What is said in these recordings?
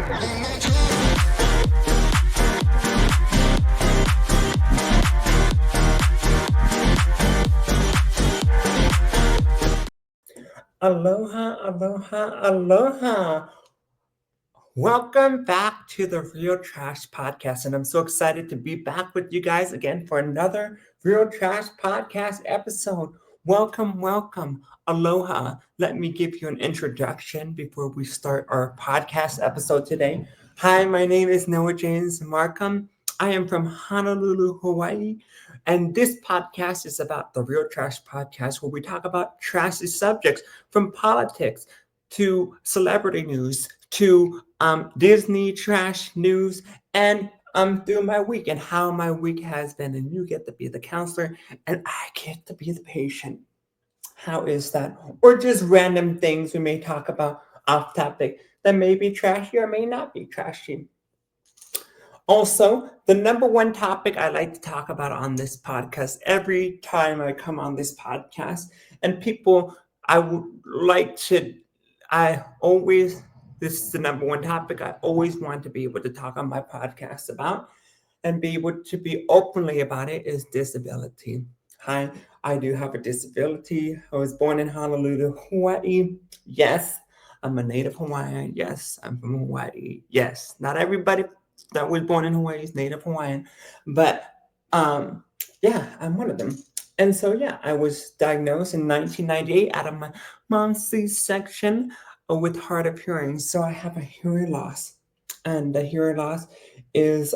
Aloha, aloha, aloha. Welcome back to the Real Trash Podcast. And I'm so excited to be back with you guys again for another Real Trash Podcast episode. Welcome, welcome. Aloha. Let me give you an introduction before we start our podcast episode today. Hi, my name is Noah James Markham. I am from Honolulu, Hawaii. And this podcast is about the Real Trash Podcast, where we talk about trashy subjects from politics to celebrity news to Disney trash news and through my week and how my week has been. And you get to be the counselor and I get to be the patient. How is that? Or just random things we may talk about off topic that may be trashy or may not be trashy. Also, the number one topic I like to talk about on this podcast every time I come on this podcast, and people I would like to, I always, this is the number one topic I always want to be able to talk on my podcast about and be able to be openly about it is disability. Hi, I do have a disability. I was born in Honolulu, Hawaii. Yes, I'm a native Hawaiian. Yes, I'm from Hawaii. Yes, not everybody that was born in Hawaii is native Hawaiian, but yeah, I'm one of them. And so yeah, I was diagnosed in 1998 out of my mom's C-section with hard of hearing. So I have a hearing loss, and the hearing loss is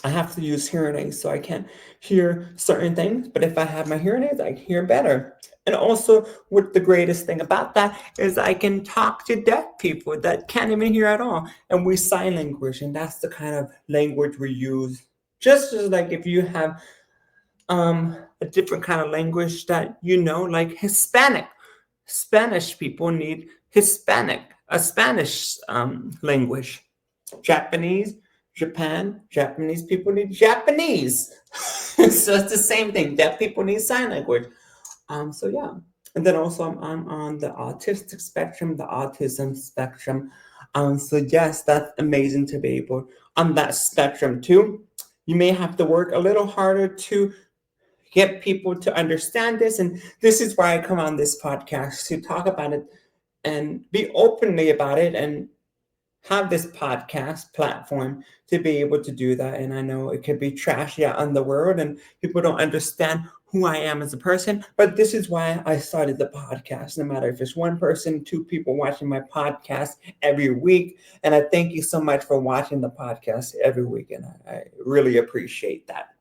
I have to use hearing aids, so I can't hear certain things. But if I have my hearing aids, I can hear better. And also, what the greatest thing about that is I can talk to deaf people that can't even hear at all. And we sign language, and that's the kind of language we use. Just as like if you have a different kind of language that you know, like Hispanic. Spanish people need Hispanic, a Spanish language. Japanese, Japan, Japanese people need Japanese. So it's the same thing. Deaf people need sign language. So yeah. And then also I'm on the autistic spectrum, the autism spectrum. So yes, that's amazing to be able on that spectrum too. You may have to work a little harder to get people to understand this. And this is why I come on this podcast to talk about it and be openly about it and have this podcast platform to be able to do that. And I know it could be trashy out in the world and people don't understand who I am as a person, but this is why I started the podcast, no matter if it's one person, two people watching my podcast every week. And I thank you so much for watching the podcast every week. And I really appreciate that.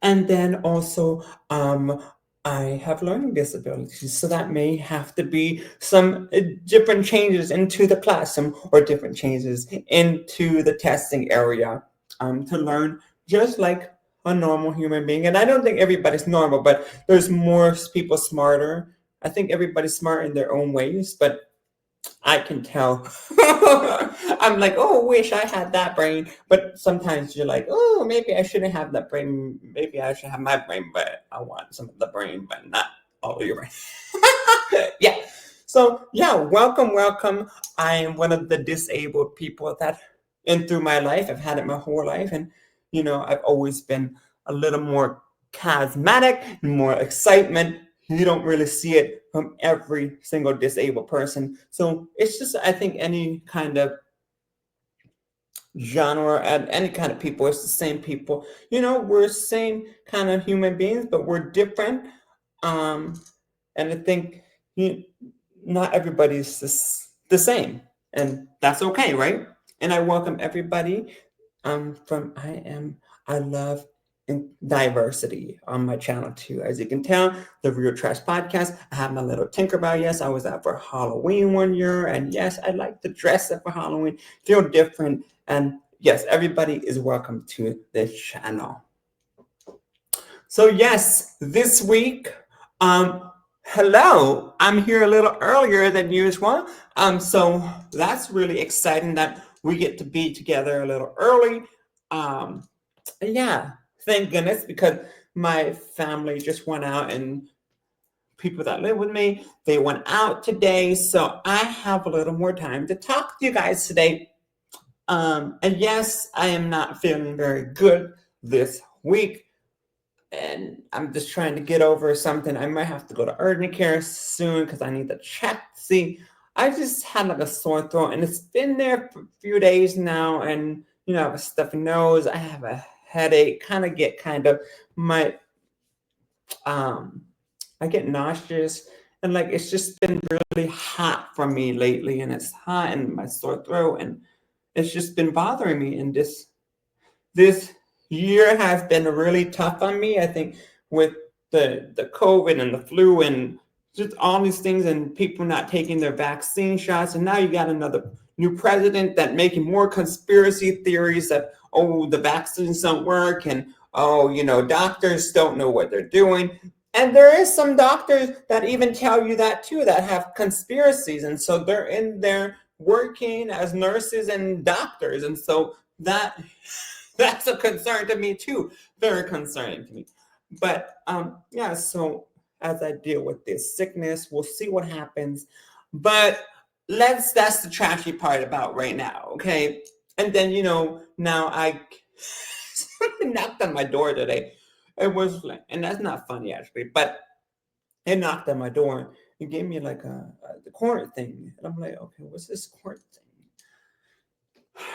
And then also, I have learning disabilities, so that may have to be some different changes into the classroom or different changes into the testing area to learn just like a normal human being. And I don't think everybody's normal, but there's more people smarter. I think everybody's smart in their own ways, but I can tell. I'm like, oh, wish I had that brain. But sometimes you're like, oh, maybe I shouldn't have that brain. Maybe I should have my brain, but I want some of the brain, but not all of your brain. Yeah. So, yeah, welcome, welcome. I am one of the disabled people that, and through my life, I've had it my whole life. And, you know, I've always been a little more charismatic, more excitement. You don't really see it from every single disabled person. So it's just, I think, any kind of genre and any kind of people, it's the same people. You know, we're the same kind of human beings, but we're different. And I think not everybody's the same, and that's okay, right? And I welcome everybody. I love diversity on my channel too. As you can tell, the Real Trash Podcast. I have my little Tinkerbell. Yes, I was out for Halloween one year, and yes, I like to dress up for Halloween, feel different, and yes, everybody is welcome to this channel. So yes, this week, hello, I'm here a little earlier than usual. So that's really exciting that we get to be together a little early. Yeah, thank goodness, because my family just went out and people that live with me, they went out today. So I have a little more time to talk to you guys today. And yes, I am not feeling very good this week. And I'm just trying to get over something. I might have to go to urgent care soon because I need to check. See, I just had like a sore throat, and it's been there for a few days now. And I have a stuffy nose. I have a headache. Kind of my um, I get nauseous, and like it's just been really hot for me lately, and it's hot and my sore throat, and it's just been bothering me. And this year has been really tough on me. I think with the COVID and the flu and just all these things and people not taking their vaccine shots. And now you got another new president that making more conspiracy theories that, oh, the vaccines don't work, and oh, doctors don't know what they're doing. And there is some doctors that even tell you that too, that have conspiracies. And so they're in there working as nurses and doctors. And so that's a concern to me too. Very concerning to me. But yeah, so as I deal with this sickness, we'll see what happens. But that's the trashy part about right now, okay? And then now I knocked on my door today. It was like, and that's not funny actually, but it knocked on my door and gave me like the court thing. And I'm like, okay, what's this court thing?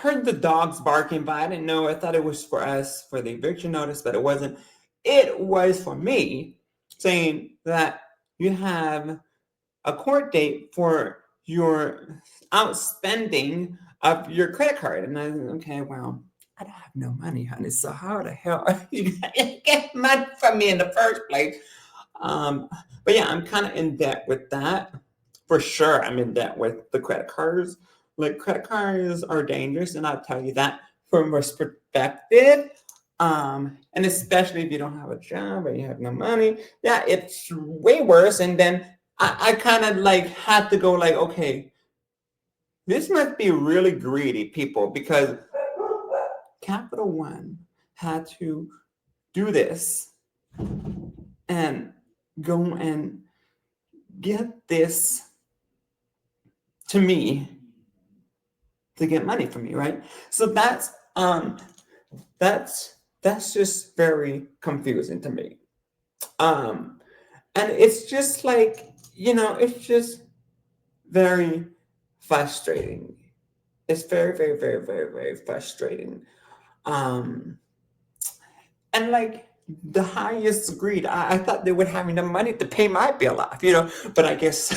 Heard the dogs barking, but I didn't know. I thought it was for us for the eviction notice, but it wasn't. It was for me saying that you have a court date for your outspending of your credit card. And I said, okay, well, I don't have no money, honey. So how the hell are you gonna get money from me in the first place? But yeah, I'm kind of in debt with that. For sure, I'm in debt with the credit cards. Like credit cards are dangerous, and I'll tell you that from a perspective. And especially if you don't have a job or you have no money, yeah, it's way worse. And then I kind of like had to go like, okay, this must be really greedy people, because Capital One had to do this and go and get this to me to get money from me, right? So that's just very confusing to me. And it's just like, it's just very frustrating. It's very, very, very, very, very frustrating. Um, and like the highest greed, I thought they would have enough money to pay my bill off, but I guess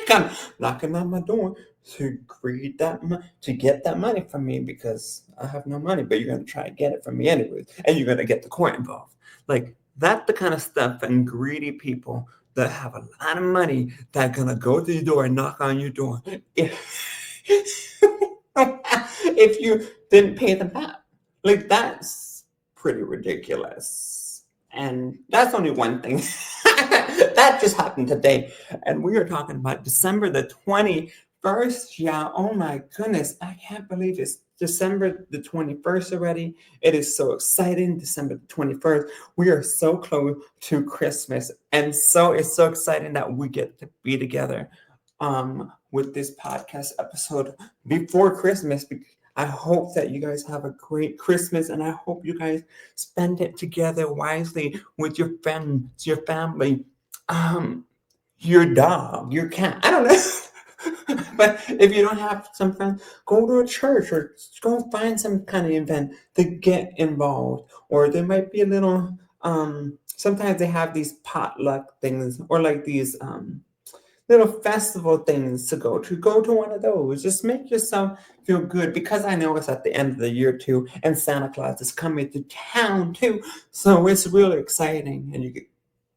kind of knocking on my door to greed to get that money from me, because I have no money, but you're gonna try to get it from me anyways, and you're gonna get the court involved. Like that's the kind of stuff and greedy people that have a lot of money that are gonna go to your door and knock on your door if you didn't pay them back. Like that's pretty ridiculous. And that's only one thing. That just happened today. And we are talking about December the 21st. Yeah, oh my goodness. I can't believe it's December the 21st already. It is so exciting. December the 21st. We are so close to Christmas. And so it's so exciting that we get to be together with this podcast episode before Christmas. I hope that you guys have a great Christmas, and I hope you guys spend it together wisely with your friends, your family, your dog, your cat. I don't know. But if you don't have some friends, go to a church or go find some kind of event to get involved. Or there might be a little, sometimes they have these potluck things, or like these little festival things to go to. Go to one of those. Just make yourself feel good, because I know it's at the end of the year too, and Santa Claus is coming to town too. So it's really exciting, and you can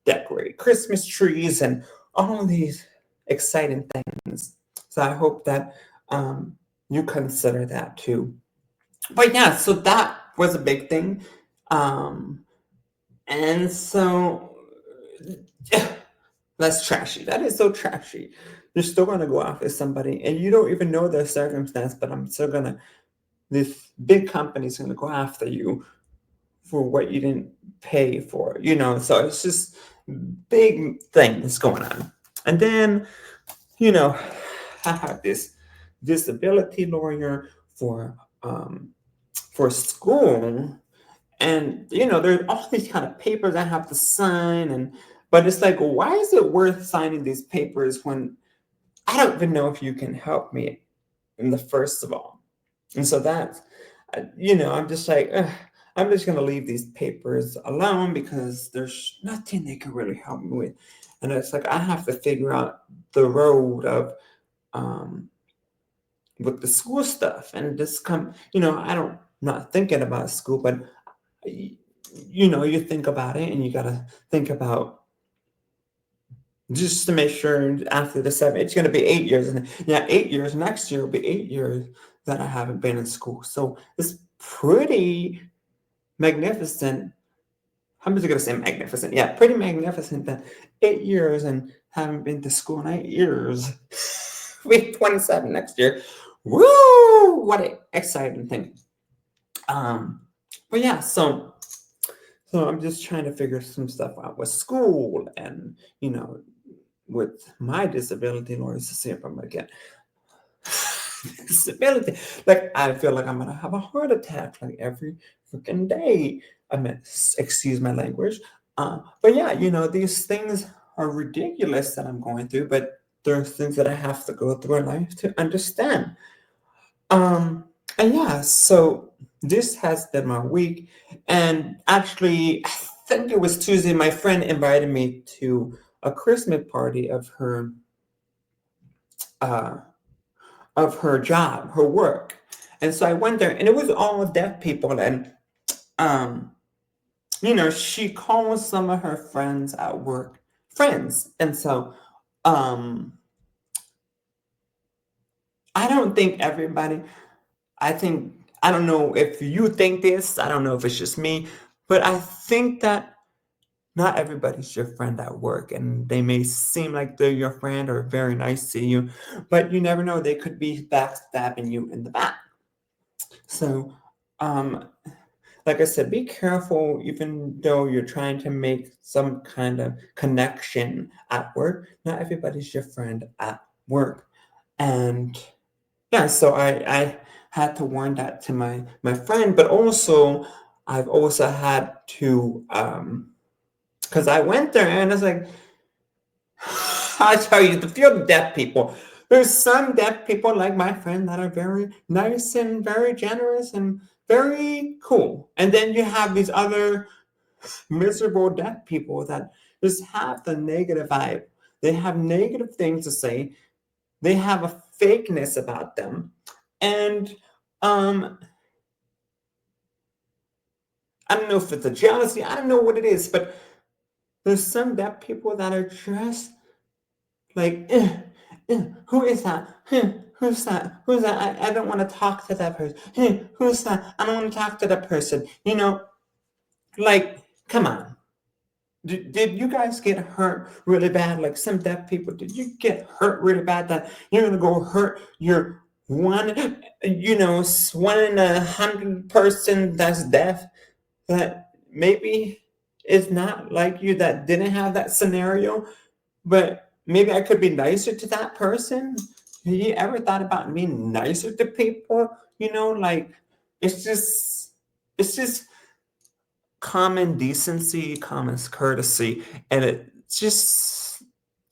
decorate Christmas trees and all of these exciting things. So I hope that you consider that too. But yeah, so that was a big thing. And so that's trashy. That is so trashy. You're still gonna go after somebody and you don't even know their circumstance, but this big company's gonna go after you for what you didn't pay for, So big things going on. And then, you know, I have this disability lawyer for school, and there's all these kind of papers I have to sign, and but it's like, why is it worth signing these papers when I don't even know if you can help me in the first of all? And so that's, I'm just like, ugh, I'm just going to leave these papers alone because there's nothing they can really help me with. And it's like, I have to figure out the road of, um, with the school stuff and just I don't, not thinking about school, but you think about it and you got to think about just to make sure after the 7, it's going to be 8 years. And yeah, 8 years, next year will be 8 years that I haven't been in school. So it's pretty magnificent. I'm just going to say magnificent. Yeah, pretty magnificent that 8 years and haven't been to school in 8 years. We're 27 next year. Woo! What an exciting thing. But yeah, so I'm just trying to figure some stuff out with school and, with my disability lawyers to see if I'm gonna get disability. Like, I feel like I'm gonna have a heart attack like every freaking day. I mean, excuse my language. But yeah, these things are ridiculous that I'm going through, but there's things that I have to go through in life to understand. Um, and yeah, so this has been my week. And actually, I think it was Tuesday, my friend invited me to a Christmas party uh of her job, her work. And so I went there and it was all deaf people, and um, she calls some of her friends at work friends. And so um I don't think everybody I think I don't know if you think this, I don't know if it's just me, but I think that not everybody's your friend at work, and they may seem like they're your friend or very nice to you, but you never know, they could be backstabbing you in the back. So, um, like I said, be careful, even though you're trying to make some kind of connection at work. Not everybody's your friend at work. And yeah, so I had to warn that to my friend, but also I've also had to because I went there and it's like, I tell you, the few deaf people, there's some deaf people like my friend that are very nice and very generous and very cool. And then you have these other miserable deaf people that just have the negative vibe. They have negative things to say. They have a fakeness about them. And um, I don't know if it's a jealousy, I don't know what it is, but there's some deaf people that are just like, who is that? Who's that? Who's that? I don't want to talk to that person. Who's that? I don't want to talk to that person. Like, come on. Did you guys get hurt really bad? Like some deaf people, did you get hurt really bad that you're gonna go hurt your one in 100 person that's deaf that maybe is not like you, that didn't have that scenario, but maybe I could be nicer to that person. Have you ever thought about being nicer to people? Like, it's just it's just common decency, common courtesy, and it's just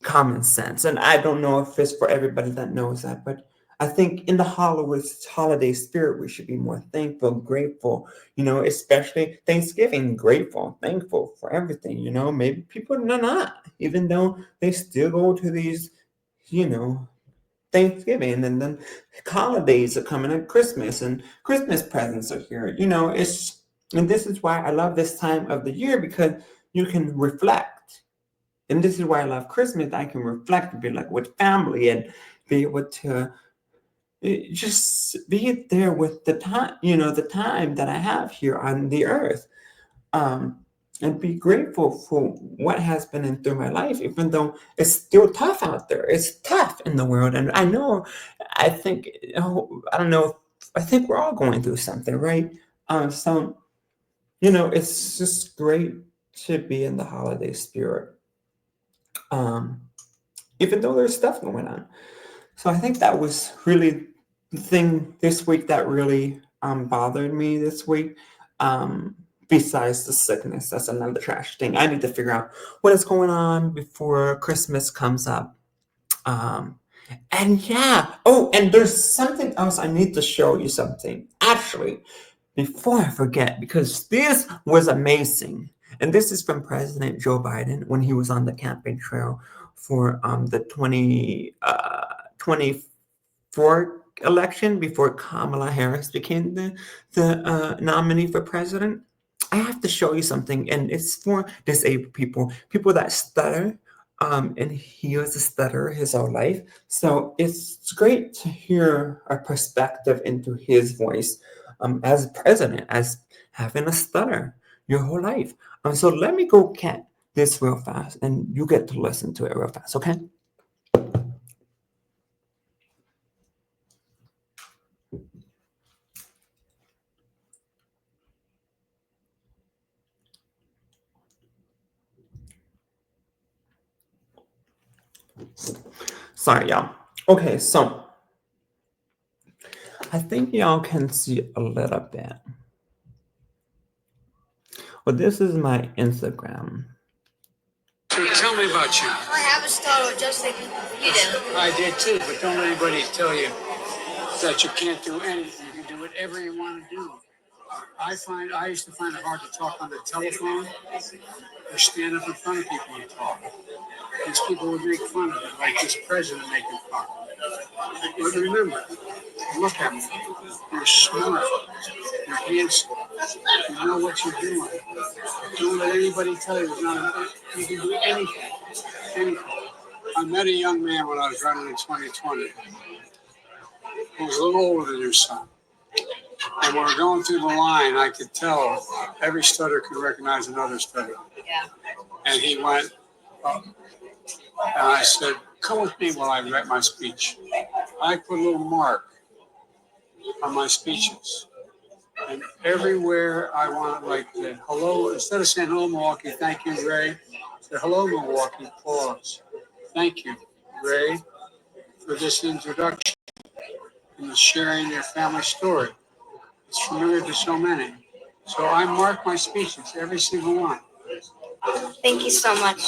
common sense. And I don't know if it's for everybody that knows that, but I think in the holiday spirit, we should be more thankful, grateful, especially Thanksgiving, grateful, thankful for everything, maybe people are not, even though they still go to these, you know, Thanksgiving, and then holidays are coming up, Christmas and Christmas presents are here. And this is why I love this time of the year, because you can reflect. And this is why I love Christmas. I can reflect and be like with family and be able to just be there with the time that I have here on the earth. Um, and be grateful for what has been in through my life, even though it's still tough out there. It's tough in the world. And I think, I don't know, I think we're all going through something, right? So, it's just great to be in the holiday spirit. um, even though there's stuff going on. So I think that was really the thing this week that really bothered me this week. Um, Besides the sickness, that's another trash thing. I need to figure out what is going on before Christmas comes up. Um, and yeah, oh, and there's something else I need to show you something. Actually, before I forget, because this was amazing. And this is from President Joe Biden when he was on the campaign trail for the 2024 election before Kamala Harris became the nominee for president. I have to show you something, and it's for disabled people, people that stutter. And he was a stutterer his whole life. So it's great to hear a perspective into his voice as president, as having a stutter your whole life. So let me go get this real fast, and you get to listen to it real fast, okay? Sorry, y'all. Okay, so I think y'all can see a little bit. Well, this is my Instagram. So tell me about you. I have a startle just like you do. I did too, but don't let anybody tell you that you can't do anything. You can do whatever you want to do. I used to find it hard to talk on the telephone or stand up in front of people and talk. These people would make fun of it, like this president making fun. But remember, look at me. You're smart. You're handsome. You know what you're doing. Don't let anybody tell you you can do anything. Anything. I met a young man when I was running in 2020 who was a little older than your son. And when we were going through the line, I could tell every stutter could recognize another stutter. Yeah. And he went up, and I said, come with me while I write my speech. I put a little mark on my speeches. And everywhere I want, like the hello, instead of saying hello, Milwaukee, thank you, Ray, say hello, Milwaukee, pause. Thank you, Ray, for this introduction and sharing your family story. It's familiar to so many. So I mark my speeches, every single one. Thank you so much.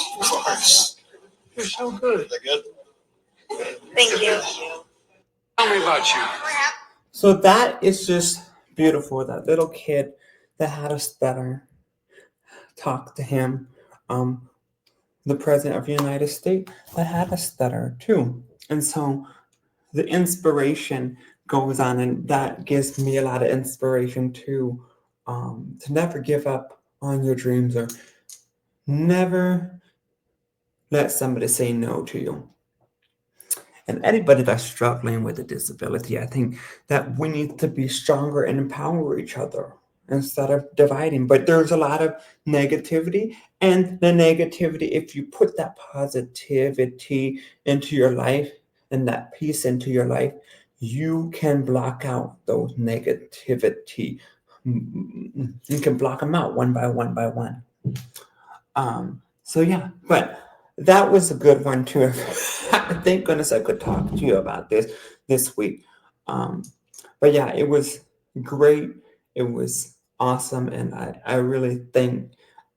You're so good. Is that good? Thank you. Tell me about you. So that is just beautiful. That little kid that had a stutter talked to him. The president of the United States that had a stutter too. And so the inspiration goes on, and that gives me a lot of inspiration to never give up on your dreams or never let somebody say no to you. And anybody that's struggling with a disability, I think that we need to be stronger and empower each other instead of dividing. But there's a lot of negativity, and the negativity, if you put that positivity into your life and that peace into your life, you can block out those negativity. You can block them out one by one by one. So yeah, but that was a good one too. Thank goodness I could talk to you about this week. But yeah, it was great. It was awesome, and I really think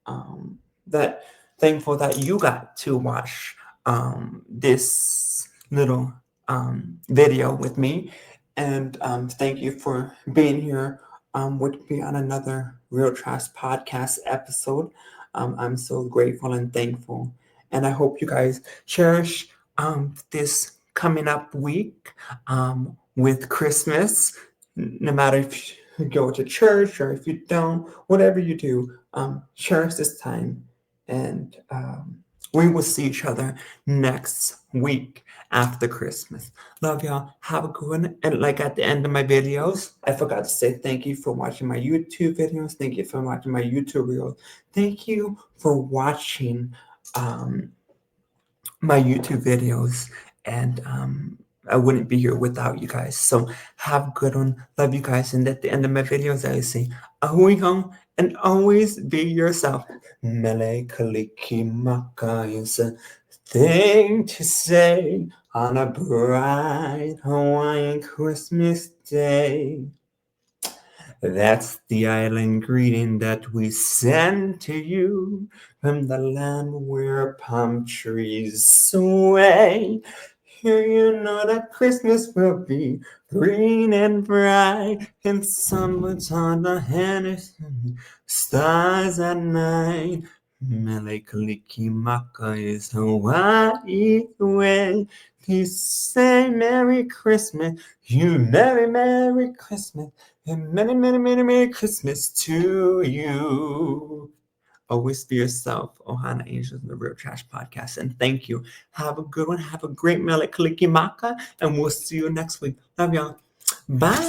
that thankful that you got to watch this little video with me, and thank you for being here with me on another Real Trash podcast episode. I'm so grateful and thankful. And I hope you guys cherish this coming up week with Christmas. No matter if you go to church or if you don't, whatever you do, cherish this time. And we will see each other next week after Christmas. Love y'all. Have a good one. And like at the end of my videos, I forgot to say thank you for watching my YouTube videos. Thank you for watching my YouTube reels. Thank you for watching my YouTube videos. And I wouldn't be here without you guys. So have a good one. Love you guys. And at the end of my videos, I say, ahui hong, and always be yourself. Mele kaliki maka thing to say on a bright Hawaiian Christmas day. That's the island greeting that we send to you from the land where palm trees sway. Here you know that Christmas will be green and bright, and sunlight on the Henderson, stars at night. Mele Kalikimaka is Hawaii's way to say Merry Christmas, you Merry Christmas, and many Christmas to you. Always be yourself. Ohana Angels and the Real Trash Podcast. And thank you. Have a good one. Have a great Mele Kalikimaka. And we'll see you next week. Love y'all. Bye.